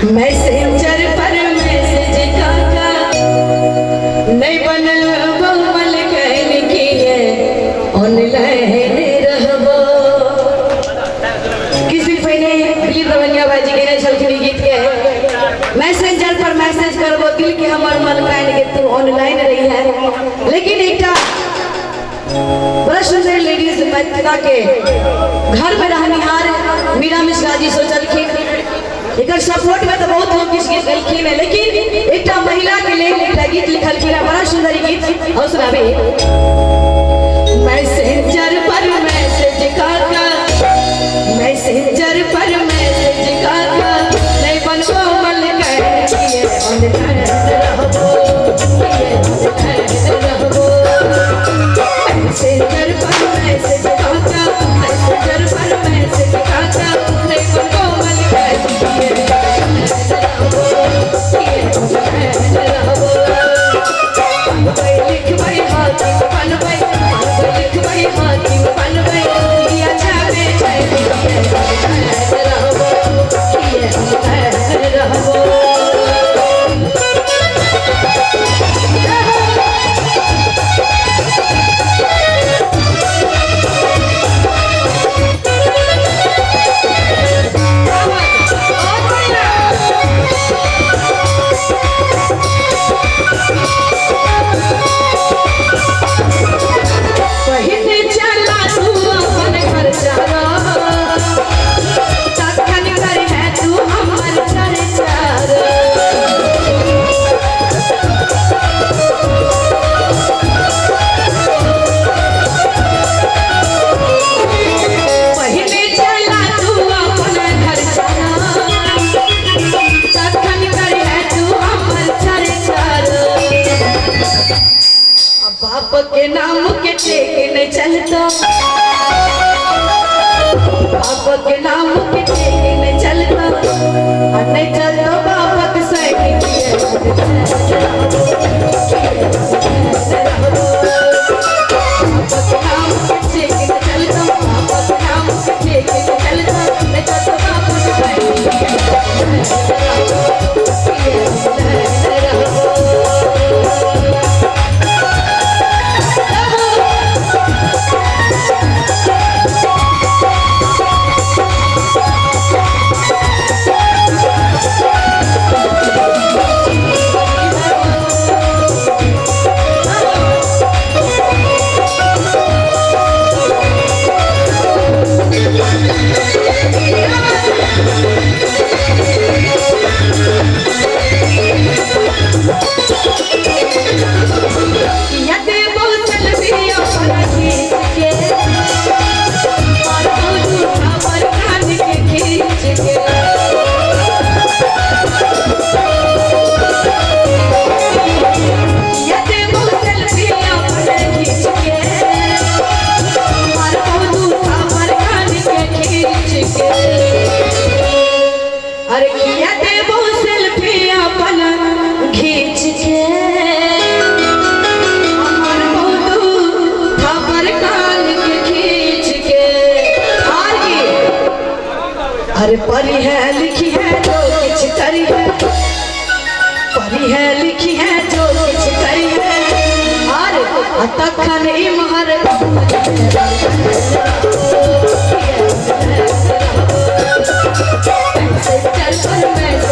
Messenger पर message काका नहीं बनल बहुमल कहने की है ऑनलाइन रहबो। किस दिन पहले दिलीप रवनिया भाई के छलखनी गीत के मैसेंजर पर मैसेज करबो दिल के हमर मन कान के तू ऑनलाइन रही है। लेकिन एक बड़ा सुंदर लेडीज मैथिला के घर में रहनिहार मीरा मिश्रा जी सोचलखिन एक सपोर्ट में तो बहुत लोग किस गीत लिखिन है, लेकिन एक महिला के लिए एक गीत लिखलखिन है, बड़ा सुंदर गीत और सुनाबे। मैसेंजर पर मैसेज काका मैसेंजर पर मैसेज काका नहीं बनबो मन कहने ऑनलाइन रहबो मैसेंजर पर मैसेज काका मैसेंजर पर मैसेज काका नहीं बनबो मन कहने के नाम के टेक नहीं चलता बाप के नाम के टेक नहीं चलता नहीं चलता बाप के अरे परी है लिखी है जो कुछ करी है परी है लिखी है जो कुछ करी है अरे तखन इमहर चल पर मैं